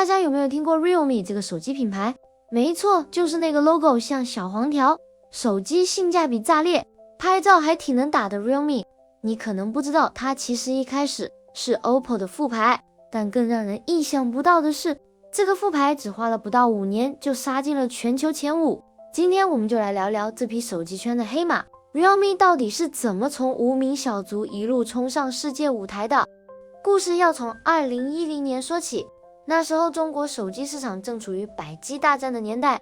大家有没有听过 Realme 这个手机品牌？没错，就是那个 logo 像小黄条，手机性价比炸裂，拍照还挺能打的 Realme。你可能不知道，它其实一开始是 OPPO 的副牌，但更让人意想不到的是，这个副牌只花了不到5年就杀进了全球前5。今天我们就来聊聊这匹手机圈的黑马 Realme 到底是怎么从无名小卒一路冲上世界舞台的。故事要从2010年说起，那时候中国手机市场正处于百机大战的年代，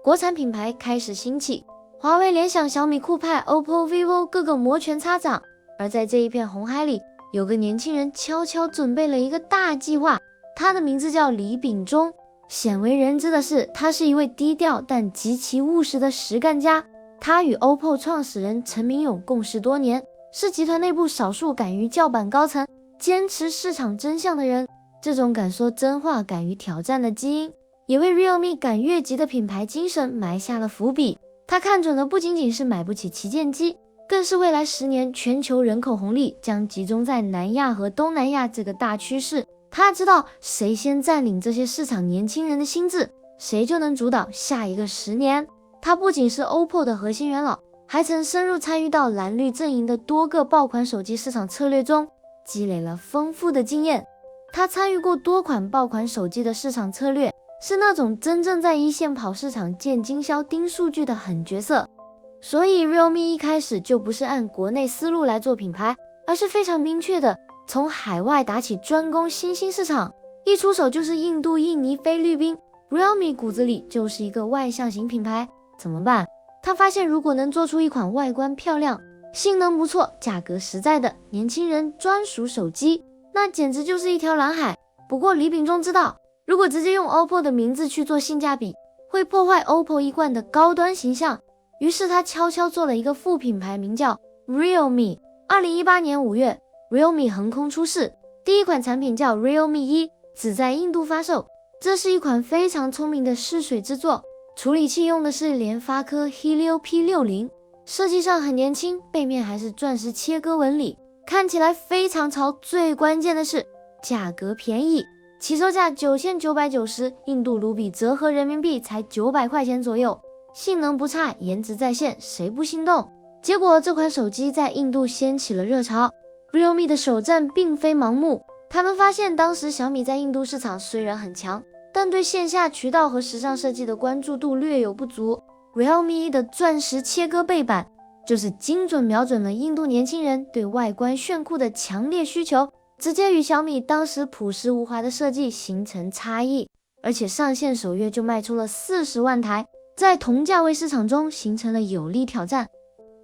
国产品牌开始兴起，华为、联想、小米、酷派、OPPO、vivo 各个摩拳擦掌。而在这一片红海里，有个年轻人悄悄准备了一个大计划，他的名字叫李秉忠。鲜为人知的是，他是一位低调但极其务实的实干家。他与 OPPO 创始人陈明勇共事多年，是集团内部少数敢于叫板高层、坚持市场真相的人。这种敢说真话、敢于挑战的基因，也为 Realme 敢越级的品牌精神埋下了伏笔。他看准的不仅仅是买不起旗舰机，更是未来10年全球人口红利将集中在南亚和东南亚这个大趋势。他知道谁先占领这些市场年轻人的心智，谁就能主导下一个10年。他不仅是 OPPO 的核心元老，还曾深入参与到蓝绿阵营的多个爆款手机市场策略中，积累了丰富的经验。他参与过多款爆款手机的市场策略，是那种真正在一线跑市场、见经销、盯数据的狠角色。所以 Realme 一开始就不是按国内思路来做品牌，而是非常明确的从海外打起，专攻新兴市场，一出手就是印度、印尼、菲律宾。 Realme 骨子里就是一个外向型品牌，怎么办？他发现如果能做出一款外观漂亮、性能不错、价格实在的年轻人专属手机，那简直就是一条蓝海。不过李秉忠知道，如果直接用 OPPO 的名字去做性价比，会破坏 OPPO 一贯的高端形象，于是他悄悄做了一个副品牌，名叫 Realme。 2018年5月，Realme 横空出世，第一款产品叫 Realme 1，只在印度发售。这是一款非常聪明的试水之作，处理器用的是联发科 Helio P60， 设计上很年轻，背面还是钻石切割纹理，看起来非常潮。最关键的是价格便宜，起售价9990，印度卢比折合人民币才900块钱左右，性能不差，颜值在线，谁不心动？结果这款手机在印度掀起了热潮。 Realme 的首战并非盲目，他们发现当时小米在印度市场虽然很强，但对线下渠道和时尚设计的关注度略有不足。 Realme 的钻石切割背板就是精准瞄准了印度年轻人对外观炫酷的强烈需求，直接与小米当时朴实无华的设计形成差异，而且上线首月就卖出了40万台，在同价位市场中形成了有力挑战。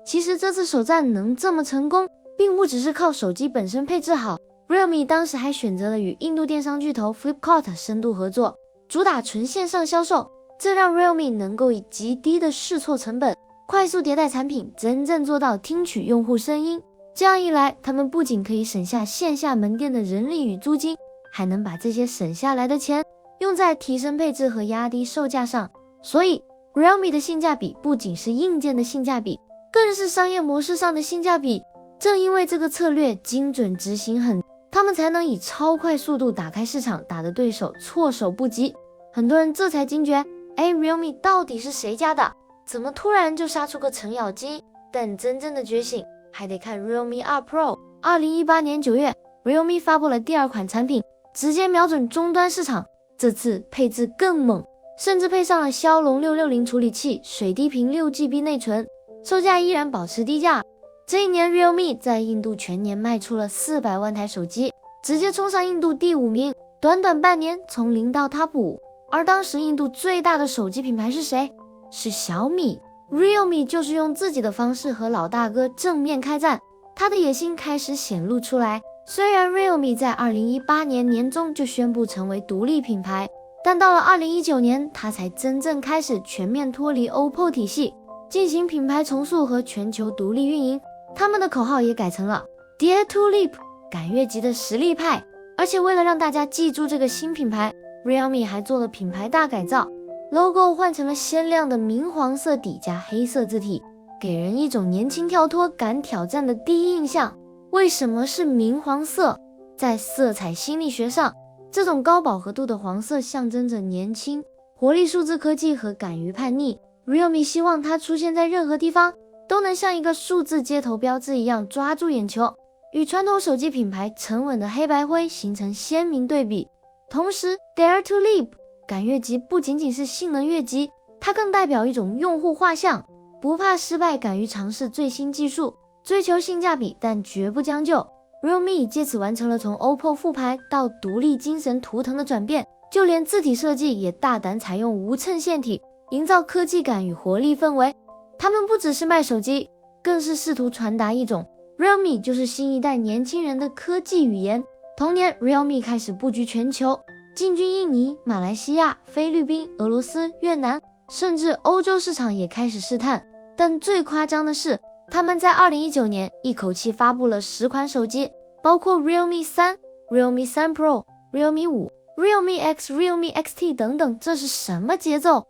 其实这次首战能这么成功，并不只是靠手机本身配置好， Realme 当时还选择了与印度电商巨头 Flipkart 深度合作，主打纯线上销售，这让 Realme 能够以极低的试错成本快速迭代产品，真正做到听取用户声音。这样一来，他们不仅可以省下线下门店的人力与租金，还能把这些省下来的钱用在提升配置和压低售价上。所以 Realme 的性价比不仅是硬件的性价比，更是商业模式上的性价比。正因为这个策略精准执行他们才能以超快速度打开市场，打得对手措手不及。很多人这才惊觉，Realme 到底是谁家的？怎么突然就杀出个程咬金？但真正的觉醒还得看 Realme 2 Pro。 2018年9月 Realme 发布了第2款产品，直接瞄准终端市场，这次配置更猛，甚至配上了骁龙660处理器，水滴屏 6GB 内存，售价依然保持低价。这一年 Realme 在印度全年卖出了400万台手机，直接冲上印度第5名，短短半年从0到 Top 5。而当时印度最大的手机品牌是谁？是小米。 Realme 就是用自己的方式和老大哥正面开战，他的野心开始显露出来。虽然 Realme 在2018年年中就宣布成为独立品牌，但到了2019年，他才真正开始全面脱离 OPPO 体系，进行品牌重塑和全球独立运营。他们的口号也改成了 Dare to Leap， 敢越级的实力派。而且为了让大家记住这个新品牌， Realme 还做了品牌大改造， logo 换成了鲜亮的明黄色底加黑色字体，给人一种年轻跳脱、敢挑战的第一印象。为什么是明黄色？在色彩心理学上，这种高饱和度的黄色象征着年轻、活力、数字科技和敢于叛逆。Realme 希望它出现在任何地方，都能像一个数字街头标志一样抓住眼球，与传统手机品牌沉稳的黑白灰形成鲜明对比。同时 Dare to Leap 敢越级不仅仅是性能越级，它更代表一种用户画像，不怕失败，敢于尝试最新技术，追求性价比，但绝不将就。Realme 借此完成了从 OPPO 复牌到独立精神图腾的转变，就连字体设计也大胆采用无衬线体，营造科技感与活力氛围。他们不只是卖手机，更是试图传达一种 Realme 就是新一代年轻人的科技语言。同年 Realme 开始布局全球，进军印尼、马来西亚、菲律宾、俄罗斯、越南，甚至欧洲市场也开始试探。但最夸张的是，他们在2019年一口气发布了10款手机，包括 Realme 3、Realme 3 Pro、Realme 5、Realme X、Realme XT 等等。这是什么节奏？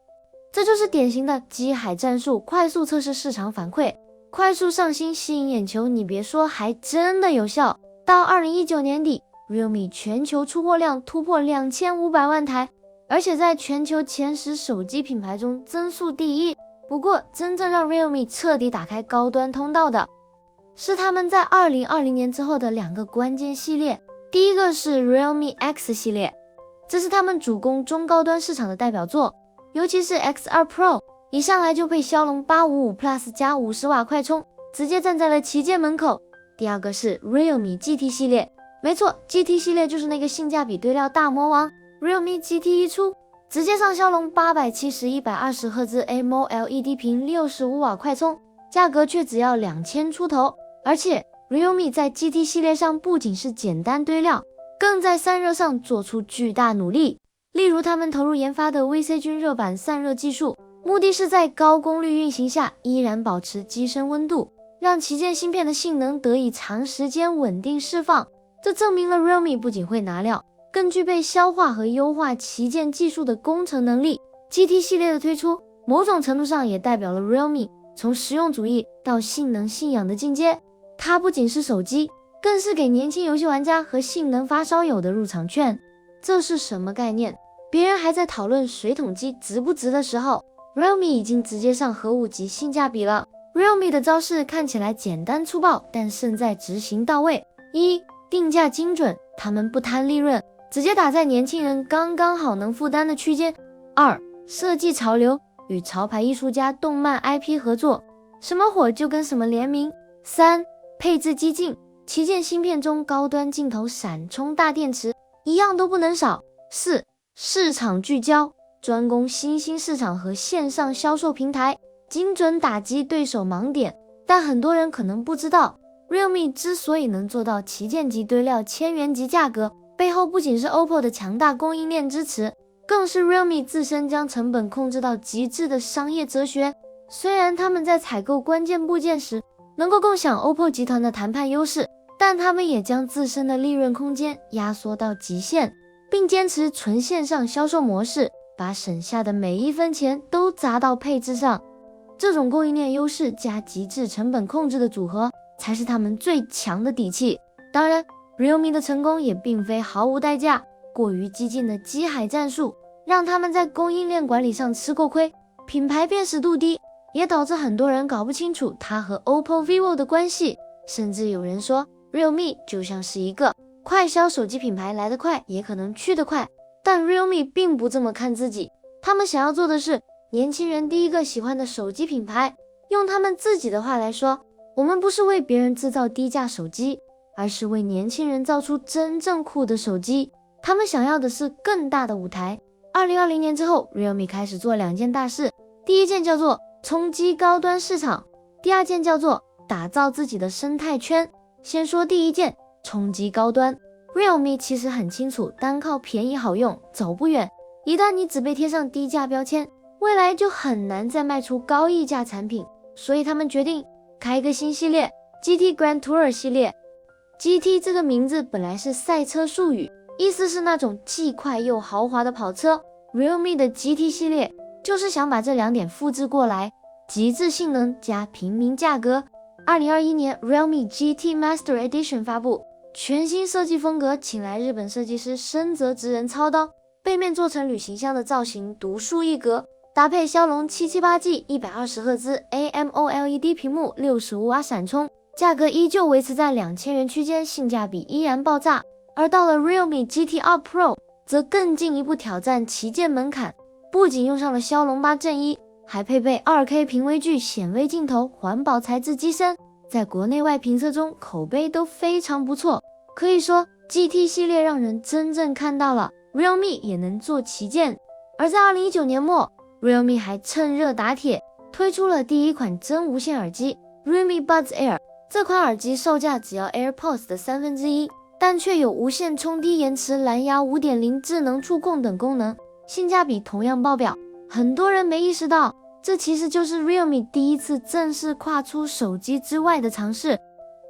这就是典型的机海战术，快速测试市场反馈，快速上新吸引眼球。你别说，还真的有效。到2019年底， Realme 全球出货量突破2500万台，而且在全球前10手机品牌中增速第一。不过真正让 Realme 彻底打开高端通道的，是他们在2020年之后的2个关键系列。第一个是 Realme X 系列，这是他们主攻中高端市场的代表作，尤其是 X2 Pro 一上来就配骁龙855 Plus 加50瓦快充，直接站在了旗舰门口。第二个是 Realme GT 系列，没错， GT 系列就是那个性价比堆料大魔王。 Realme GT 一出，直接上骁龙870 120赫兹 AMOLED 屏65瓦快充，价格却只要2000出头。而且 Realme 在 GT 系列上不仅是简单堆料，更在散热上做出巨大努力。例如他们投入研发的 VC 均热板散热技术，目的是在高功率运行下依然保持机身温度，让旗舰芯片的性能得以长时间稳定释放。这证明了 Realme 不仅会拿料，更具备消化和优化旗舰技术的工程能力。 GT 系列的推出，某种程度上也代表了 Realme 从实用主义到性能信仰的进阶。它不仅是手机，更是给年轻游戏玩家和性能发烧友的入场券。这是什么概念？别人还在讨论水桶机值不值的时候， Realme 已经直接上核武级性价比了。 Realme 的招式看起来简单粗暴，但胜在执行到位。一、定价精准，他们不贪利润，直接打在年轻人刚刚好能负担的区间。二、设计潮流，与潮牌艺术家、动漫 IP 合作，什么火就跟什么联名。三、配置激进，旗舰芯片中高端镜头、闪充大电池一样都不能少。四、市场聚焦，专攻新兴市场和线上销售平台，精准打击对手盲点。但很多人可能不知道， Realme 之所以能做到旗舰级堆料、1000元级价格，背后不仅是 OPPO 的强大供应链支持，更是 Realme 自身将成本控制到极致的商业哲学。虽然他们在采购关键部件时能够共享 OPPO 集团的谈判优势，但他们也将自身的利润空间压缩到极限，并坚持纯线上销售模式，把省下的每一分钱都砸到配置上。这种供应链优势加极致成本控制的组合，才是他们最强的底气。当然 Realme 的成功也并非毫无代价，过于激进的机海战术让他们在供应链管理上吃过亏，品牌辨识度低，也导致很多人搞不清楚它和 OPPO、vivo 的关系。甚至有人说 Realme 就像是一个快销手机品牌，来得快也可能去得快。但 Realme 并不这么看自己，他们想要做的是年轻人第一个喜欢的手机品牌。用他们自己的话来说，我们不是为别人制造低价手机，而是为年轻人造出真正酷的手机。他们想要的是更大的舞台。2020年之后， Realme 开始做2件大事，第一件叫做冲击高端市场，第二件叫做打造自己的生态圈。先说第一件，冲击高端。 Realme 其实很清楚，单靠便宜好用走不远，一旦你只被贴上低价标签，未来就很难再卖出高溢价产品。所以他们决定开一个新系列， GT Grand Tour 系列。 GT 这个名字本来是赛车术语，意思是那种既快又豪华的跑车。 Realme 的 GT 系列就是想把这2点复制过来，极致性能加平民价格。2021年 Realme GT Master Edition 发布，全新设计风格，请来日本设计师深泽直人操刀，背面做成旅行箱的造型，独树一格，搭配骁龙 778G 120赫兹 AMOLED 屏幕，65瓦闪充，价格依旧维持在2000元区间，性价比依然爆炸。而到了 Realme GT2 Pro， 则更进一步挑战旗舰门槛，不仅用上了骁龙8正一，还配备 2K 平微距显微镜头，环保材质机身，在国内外评测中口碑都非常不错。可以说 GT 系列让人真正看到了 Realme 也能做旗舰。而在2019年末， Realme 还趁热打铁，推出了第一款真无线耳机 Realme Buds Air。 这款耳机售价只要 AirPods 的1/3，但却有无线冲低延迟、蓝牙 5.0 智能触控等功能，性价比同样爆表。很多人没意识到，这其实就是 Realme 第一次正式跨出手机之外的尝试。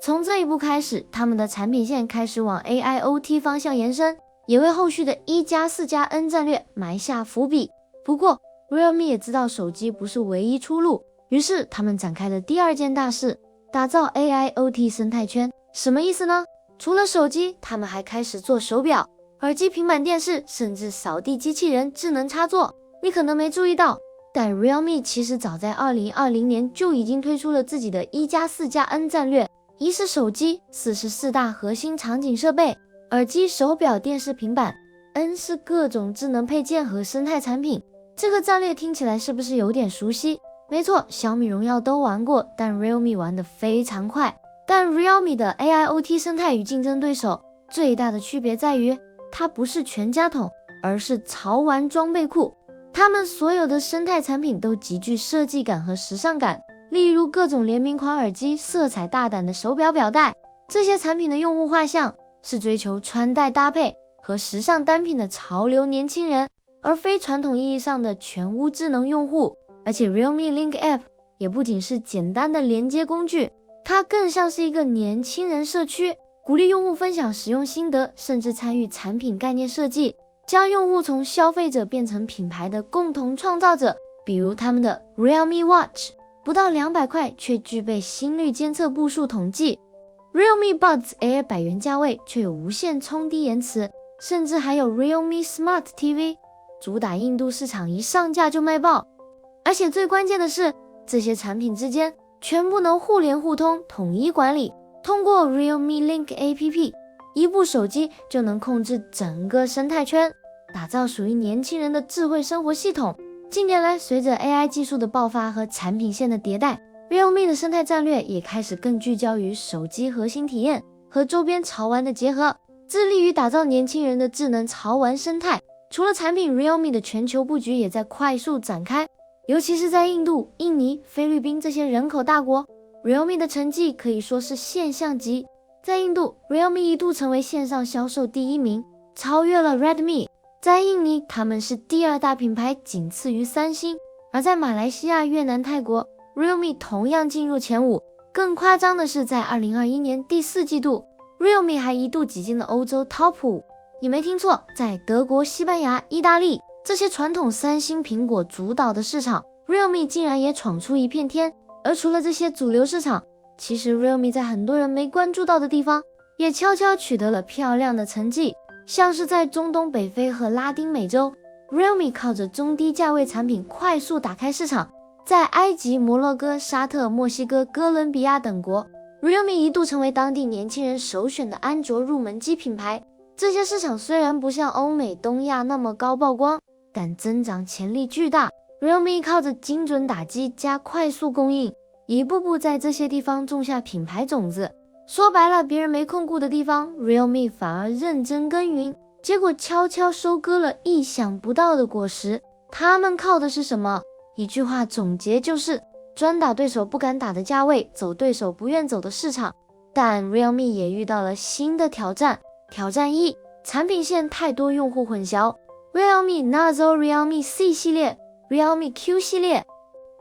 从这一步开始，他们的产品线开始往 AIoT 方向延伸，也为后续的1+4+N 战略埋下伏笔。不过 Realme 也知道手机不是唯一出路，于是他们展开了第二件大事，打造 AIoT 生态圈。什么意思呢？除了手机，他们还开始做手表、耳机、平板电视，甚至扫地机器人、智能插座。你可能没注意到，但 Realme 其实早在2020年就已经推出了自己的1+4+N 战略。一是手机，4是4大核心场景设备，耳机、手表、电视、平板 ，N 是各种智能配件和生态产品。这个战略听起来是不是有点熟悉？没错，小米、荣耀都玩过，但 Realme 玩得非常快。但 Realme 的 AIoT 生态与竞争对手最大的区别在于，它不是全家桶，而是潮玩装备库。他们所有的生态产品都极具设计感和时尚感。例如各种联名款耳机、色彩大胆的手表表带，这些产品的用户画像是追求穿戴搭配和时尚单品的潮流年轻人，而非传统意义上的全屋智能用户。而且 Realme Link App 也不仅是简单的连接工具，它更像是一个年轻人社区，鼓励用户分享使用心得，甚至参与产品概念设计，将用户从消费者变成品牌的共同创造者。比如他们的 Realme Watch不到200块，却具备心率监测步数统计。Realme Buds Air 100元价位，却有无线冲低延迟，甚至还有 Realme Smart TV， 主打印度市场，一上架就卖爆。而且最关键的是，这些产品之间全部能互联互通，统一管理。通过 Realme Link APP， 一部手机就能控制整个生态圈，打造属于年轻人的智慧生活系统。近年来，随着 AI 技术的爆发和产品线的迭代， Realme 的生态战略也开始更聚焦于手机核心体验和周边潮玩的结合，致力于打造年轻人的智能潮玩生态。除了产品， Realme 的全球布局也在快速展开，尤其是在印度、印尼、菲律宾这些人口大国， Realme 的成绩可以说是现象级。在印度， Realme 一度成为线上销售第1名，超越了 Redmi。在印尼，他们是第2大品牌，仅次于三星。而在马来西亚、越南、泰国， Realme 同样进入前5。更夸张的是，在2021年第4季度， Realme 还一度挤进了欧洲 Top 5。你没听错，在德国、西班牙、意大利这些传统三星、苹果主导的市场， Realme 竟然也闯出一片天。而除了这些主流市场，其实 Realme 在很多人没关注到的地方，也悄悄取得了漂亮的成绩。像是在中东、北非和拉丁美洲， Realme 靠着中低价位产品快速打开市场。在埃及、摩洛哥、沙特、墨西哥、哥伦比亚等国， Realme 一度成为当地年轻人首选的安卓入门机品牌。这些市场虽然不像欧美、东亚那么高曝光，但增长潜力巨大。 Realme 靠着精准打击加快速供应，一步步在这些地方种下品牌种子。说白了，别人没空顾的地方， Realme 反而认真耕耘，结果悄悄收割了意想不到的果实。他们靠的是什么？一句话总结就是，专打对手不敢打的价位，走对手不愿走的市场。但 Realme 也遇到了新的挑战。挑战1，产品线太多用户混淆。 Realme Nazo、Realme C 系列、Realme Q 系列、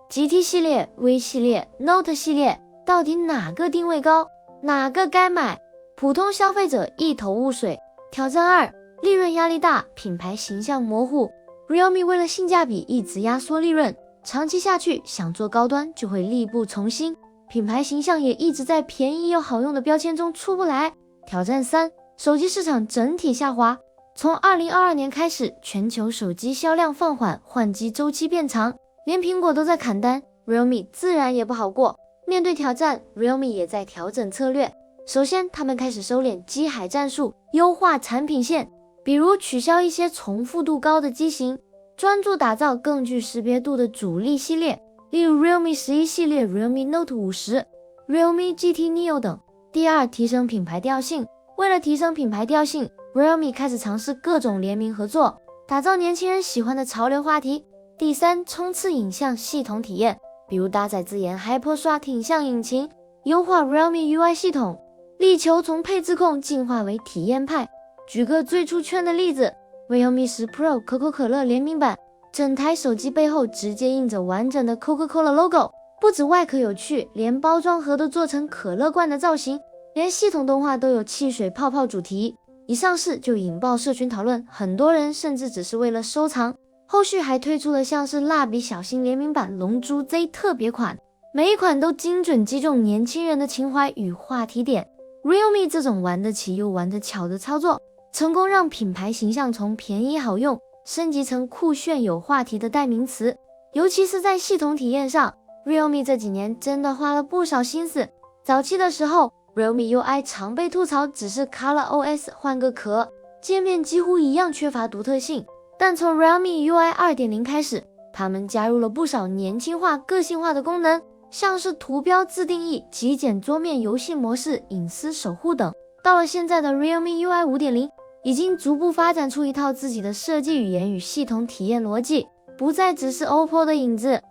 GT 系列、V 系列、Note 系列，到底哪个定位高？哪个该买？普通消费者一头雾水。挑战2，利润压力大，品牌形象模糊。 Realme 为了性价比一直压缩利润，长期下去想做高端就会力不从心，品牌形象也一直在便宜又好用的标签中出不来。挑战3，手机市场整体下滑。从2022年开始，全球手机销量放缓，换机周期变长，连苹果都在砍单， Realme 自然也不好过。面对挑战， Realme 也在调整策略。首先，他们开始收敛机海战术，优化产品线，比如取消一些重复度高的机型，专注打造更具识别度的主力系列，例如 Realme 11系列、Realme Note 50、Realme GT Neo 等。第二，提升品牌调性。为了提升品牌调性， Realme 开始尝试各种联名合作，打造年轻人喜欢的潮流话题。第三，冲刺影像系统体验，比如搭载自研 Hyperswap 影像引擎，优化 Realme UI 系统，力求从配置控进化为体验派。举个最出圈的例子， Realme 10 Pro 可口可乐联名版，整台手机背后直接印着完整的 Coca-Cola logo， 不止外壳有趣，连包装盒都做成可乐罐的造型，连系统动画都有汽水泡泡主题。一上市就引爆社群讨论，很多人甚至只是为了收藏。后续还推出了像是蜡笔小新联名版龙珠 Z 特别款，每一款都精准击中年轻人的情怀与话题点。Realme 这种玩得起又玩得巧的操作，成功让品牌形象从便宜好用升级成酷炫有话题的代名词。尤其是在系统体验上， Realme 这几年真的花了不少心思。早期的时候， Realme UI 常被吐槽只是 ColorOS 换个壳，界面几乎一样缺乏独特性。但从 Realme UI 2.0 开始，他们加入了不少年轻化、个性化的功能，像是图标自定义、极简桌面游戏模式、隐私守护等。到了现在的 Realme UI 5.0， 已经逐步发展出一套自己的设计语言与系统体验逻辑，不再只是 OPPO 的影子，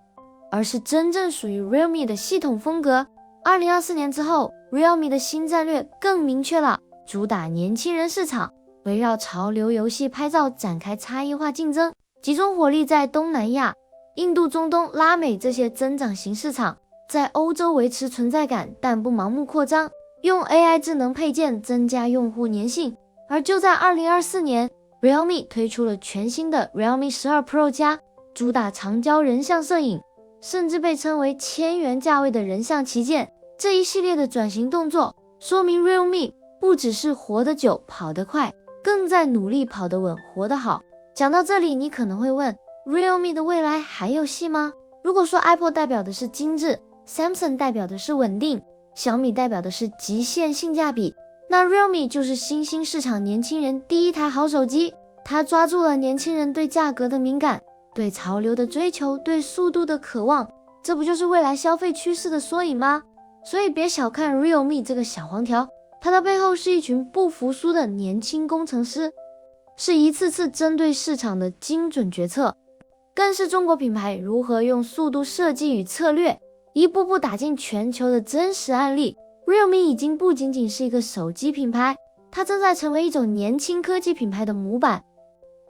而是真正属于 Realme 的系统风格。2024年之后， Realme 的新战略更明确了，主打年轻人市场，围绕潮流游戏拍照展开差异化竞争，集中火力在东南亚、印度、中东、拉美这些增长型市场，在欧洲维持存在感，但不盲目扩张，用 AI 智能配件增加用户粘性。而就在2024年， Realme 推出了全新的 Realme 12 Pro 加，主打长焦人像摄影，甚至被称为1000元价位的人像旗舰。这一系列的转型动作，说明 Realme 不只是活得久、跑得快，更在努力跑得稳、活得好。讲到这里，你可能会问， Realme 的未来还有戏吗？如果说 Apple 代表的是精致， Samsung 代表的是稳定，小米代表的是极限性价比，那 Realme 就是新兴市场年轻人第一台好手机。它抓住了年轻人对价格的敏感，对潮流的追求，对速度的渴望，这不就是未来消费趋势的缩影吗？所以别小看 Realme 这个小黄条，它的背后是一群不服输的年轻工程师，是一次次针对市场的精准决策，更是中国品牌如何用速度设计与策略，一步步打进全球的真实案例。 Realme 已经不仅仅是一个手机品牌，它正在成为一种年轻科技品牌的模板。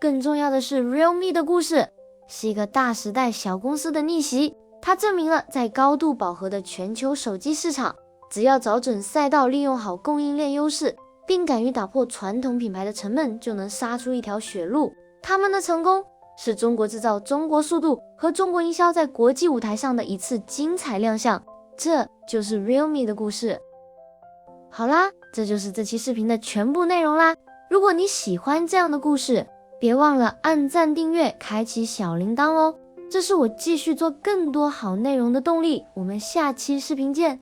更重要的是， Realme 的故事是一个大时代小公司的逆袭，它证明了在高度饱和的全球手机市场，只要找准赛道，利用好供应链优势，并敢于打破传统品牌的沉闷，就能杀出一条血路。他们的成功是中国制造、中国速度和中国营销在国际舞台上的一次精彩亮相，这就是 Realme 的故事。好啦，这就是这期视频的全部内容啦。如果你喜欢这样的故事，别忘了按赞、订阅、开启小铃铛哦，这是我继续做更多好内容的动力。我们下期视频见。